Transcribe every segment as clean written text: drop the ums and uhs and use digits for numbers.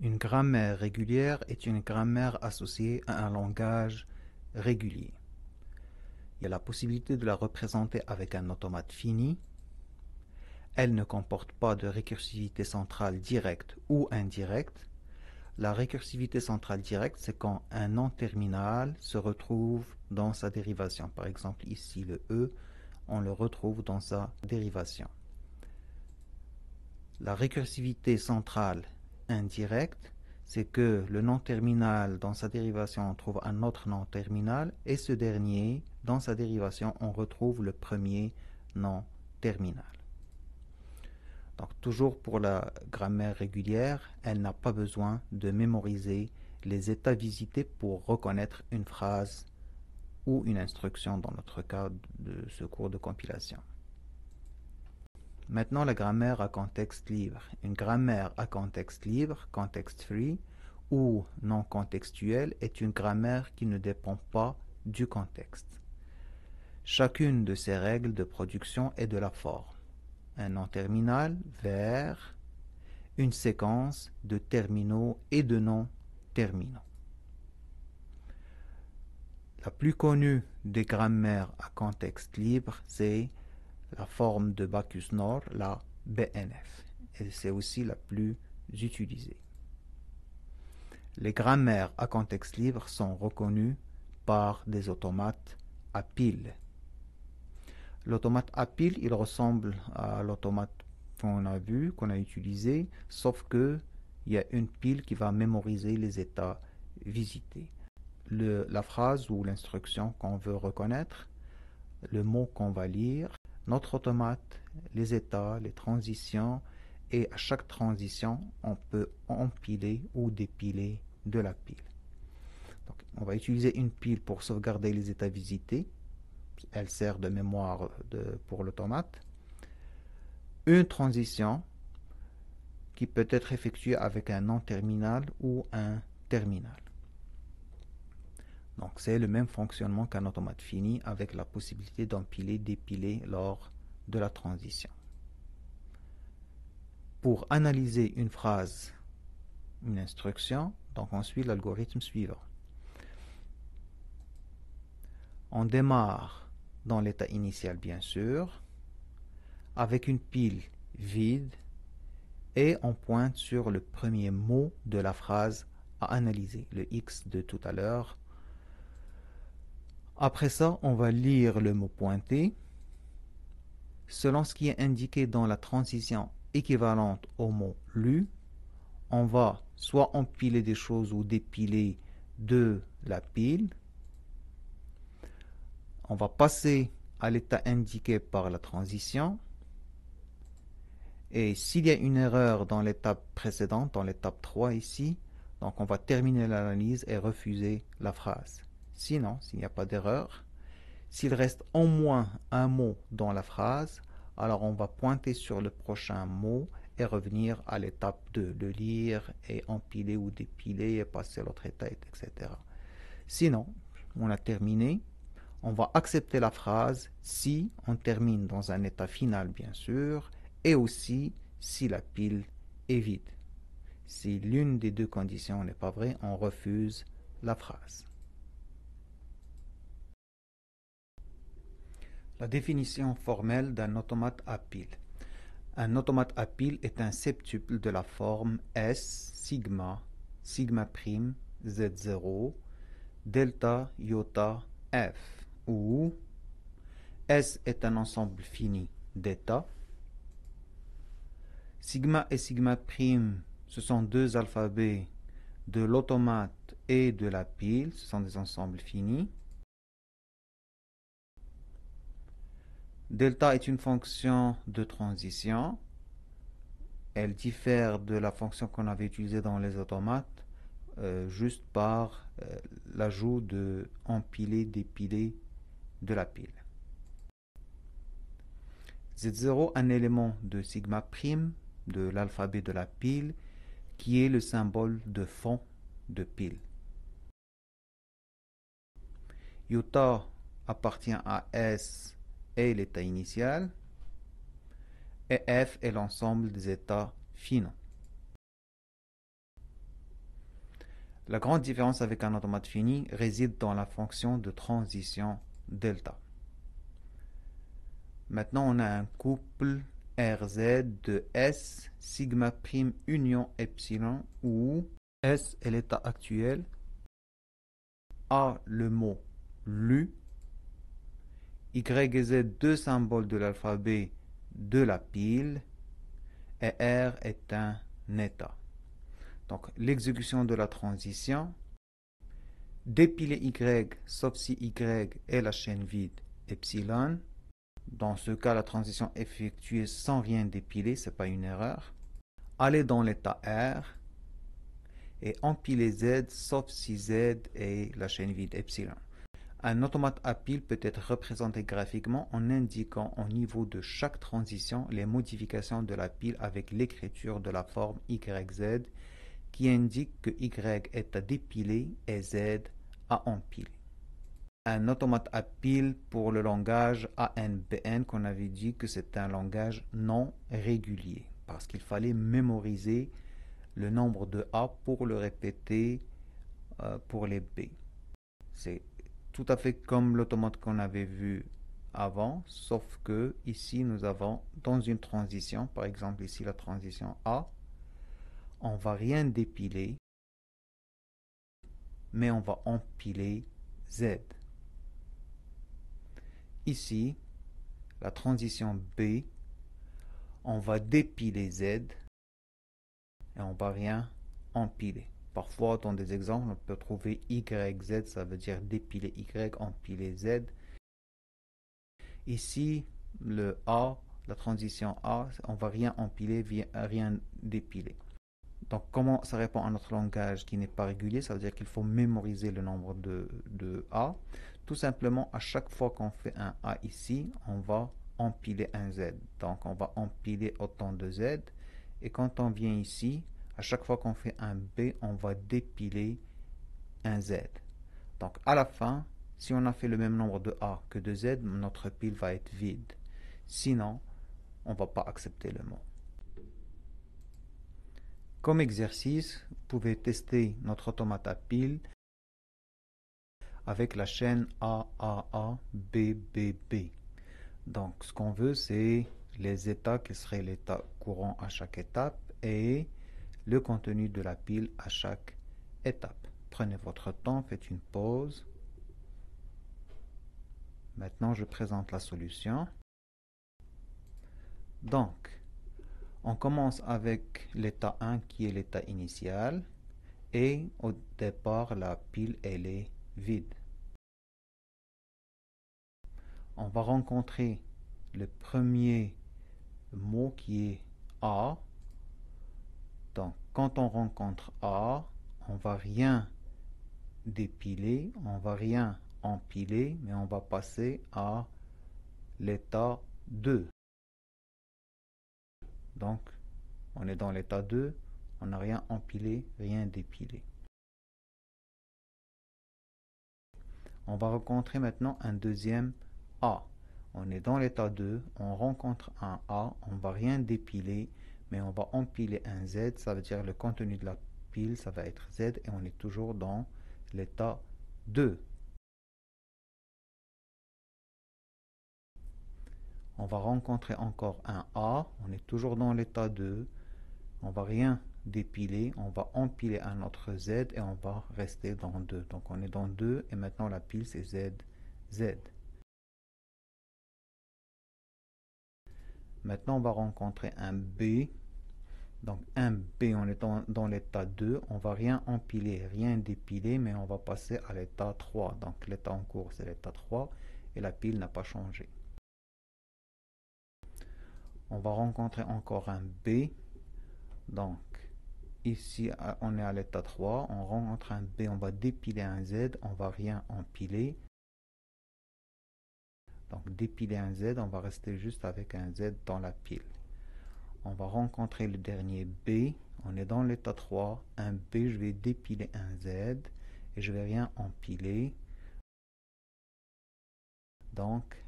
Une grammaire régulière est une grammaire associée à un langage régulier. Il y a la possibilité de la représenter avec un automate fini. Elle ne comporte pas de récursivité centrale directe ou indirecte. La récursivité centrale directe, c'est quand un nom terminal se retrouve dans sa dérivation. Par exemple, ici, le E, on le retrouve dans sa dérivation. La récursivité centrale indirecte, c'est que le nom terminal, dans sa dérivation, on trouve un autre nom terminal, et ce dernier, dans sa dérivation, on retrouve le premier nom terminal. Donc, toujours pour la grammaire régulière, elle n'a pas besoin de mémoriser les états visités pour reconnaître une phrase ou une instruction, dans notre cas de ce cours de compilation. Maintenant, la grammaire à contexte libre. Une grammaire à contexte libre, context free, ou non contextuelle, est une grammaire qui ne dépend pas du contexte. Chacune de ces règles de production est de la forme. Un nom terminal vers une séquence de terminaux et de non terminaux. La plus connue des grammaires à contexte libre, c'est la forme de Bacchus-Naur, la BNF. Et c'est aussi la plus utilisée. Les grammaires à contexte libre sont reconnues par des automates à pile. L'automate à pile, il ressemble à l'automate qu'on a vu, qu'on a utilisé, sauf que il y a une pile qui va mémoriser les états visités. La phrase ou l'instruction qu'on veut reconnaître, le mot qu'on va lire, notre automate, les états, les transitions, et à chaque transition, on peut empiler ou dépiler de la pile. Donc, on va utiliser une pile pour sauvegarder les états visités. Elle sert de mémoire pour l'automate. Une transition qui peut être effectuée avec un non terminal ou un terminal. Donc c'est le même fonctionnement qu'un automate fini avec la possibilité d'empiler, dépiler lors de la transition. Pour analyser une phrase, une instruction, donc on suit l'algorithme suivant. On démarre dans l'état initial bien sûr, avec une pile vide et on pointe sur le premier mot de la phrase à analyser, le X de tout à l'heure. Après ça, on va lire le mot pointé. Selon ce qui est indiqué dans la transition équivalente au mot lu, on va soit empiler des choses ou dépiler de la pile. On va passer à l'état indiqué par la transition. Et s'il y a une erreur dans l'étape précédente, dans l'étape 3 ici, donc on va terminer l'analyse et refuser la phrase. Sinon, s'il n'y a pas d'erreur, s'il reste au moins un mot dans la phrase, alors on va pointer sur le prochain mot et revenir à l'étape 2, le lire et empiler ou dépiler et passer à l'autre état, etc. Sinon, on a terminé. On va accepter la phrase si on termine dans un état final, bien sûr, et aussi si la pile est vide. Si l'une des deux conditions n'est pas vraie, on refuse la phrase. La définition formelle d'un automate à pile. Un automate à pile est un septuple de la forme S, sigma, sigma prime, Z0, delta, iota, F, où S est un ensemble fini d'états. Sigma et sigma prime, ce sont deux alphabets de l'automate et de la pile, ce sont des ensembles finis. Delta est une fonction de transition. Elle diffère de la fonction qu'on avait utilisée dans les automates, juste par l'ajout de empiler, dépiler de la pile. Z0, un élément de sigma prime de l'alphabet de la pile, qui est le symbole de fond de pile. Iota appartient à S et l'état initial, et F est l'ensemble des états finaux. La grande différence avec un automate fini réside dans la fonction de transition delta. Maintenant, on a un couple RZ de S sigma prime union epsilon où S est l'état actuel, A le mot lu, Y et Z deux symboles de l'alphabet de la pile et R est un état. Donc l'exécution de la transition, dépiler Y sauf si Y est la chaîne vide epsilon. Dans ce cas, la transition effectuée sans rien dépiler, ce n'est pas une erreur. Aller dans l'état R et empiler Z sauf si Z est la chaîne vide epsilon. Un automate à pile peut être représenté graphiquement en indiquant au niveau de chaque transition les modifications de la pile avec l'écriture de la forme YZ qui indique que Y est à dépiler et Z à empiler. Un automate à pile pour le langage ANBN qu'on avait dit que c'est un langage non régulier parce qu'il fallait mémoriser le nombre de A pour le répéter pour les B. C'est tout à fait comme l'automate qu'on avait vu avant, sauf que ici nous avons dans une transition, par exemple ici la transition A, on va rien dépiler, mais on va empiler Z. Ici, la transition B, on va dépiler Z et on va rien empiler. Parfois, dans des exemples, on peut trouver YZ, ça veut dire dépiler Y, empiler Z. Ici, le A, la transition A, on va rien empiler, rien dépiler. Donc, comment ça répond à notre langage qui n'est pas régulier? Ça veut dire qu'il faut mémoriser le nombre de A. Tout simplement, à chaque fois qu'on fait un A ici, on va empiler un Z. Donc, on va empiler autant de Z. Et quand on vient ici, à chaque fois qu'on fait un B, on va dépiler un Z. Donc, à la fin, si on a fait le même nombre de A que de Z, notre pile va être vide. Sinon, on ne va pas accepter le mot. Comme exercice, vous pouvez tester notre automate à pile avec la chaîne AAA BBB. Donc, ce qu'on veut, c'est les états qui seraient l'état courant à chaque étape et le contenu de la pile à chaque étape. Prenez votre temps, faites une pause. Maintenant, je présente la solution. Donc, on commence avec l'état 1 qui est l'état initial et au départ, la pile elle est vide. On va rencontrer le premier mot qui est A. Donc, quand on rencontre A, on va rien dépiler, on va rien empiler, mais on va passer à l'état 2. Donc, on est dans l'état 2, on n'a rien empilé, rien dépilé. On va rencontrer maintenant un deuxième A. On est dans l'état 2, on rencontre un A, on va rien dépiler, mais on va empiler un Z, ça veut dire le contenu de la pile, ça va être Z, et on est toujours dans l'état 2. On va rencontrer encore un A, on est toujours dans l'état 2, on va rien dépiler, on va empiler un autre Z et on va rester dans 2. Donc on est dans 2 et maintenant la pile c'est Z, Z. Maintenant on va rencontrer un B. Donc un B, on est dans l'état 2, on va rien empiler, rien dépiler, mais on va passer à l'état 3. Donc l'état en cours c'est l'état 3 et la pile n'a pas changé. On va rencontrer encore un B. Donc ici on est à l'état 3, on rencontre un B, on va dépiler un Z, on va rien empiler. Donc dépiler un Z, on va rester juste avec un Z dans la pile. On va rencontrer le dernier B, on est dans l'état 3, un B, je vais dépiler un Z et je vais rien empiler. Donc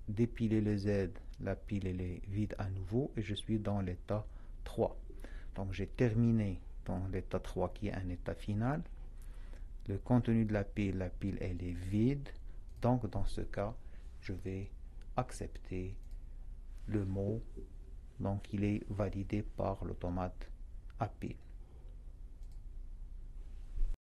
dépiler le Z, la pile elle est vide à nouveau et je suis dans l'état 3. Donc j'ai terminé dans l'état 3 qui est un état final. le contenu de la pile elle est vide. Donc dans ce cas, je vais accepter le mot. Donc il est validé par l'automate à pile.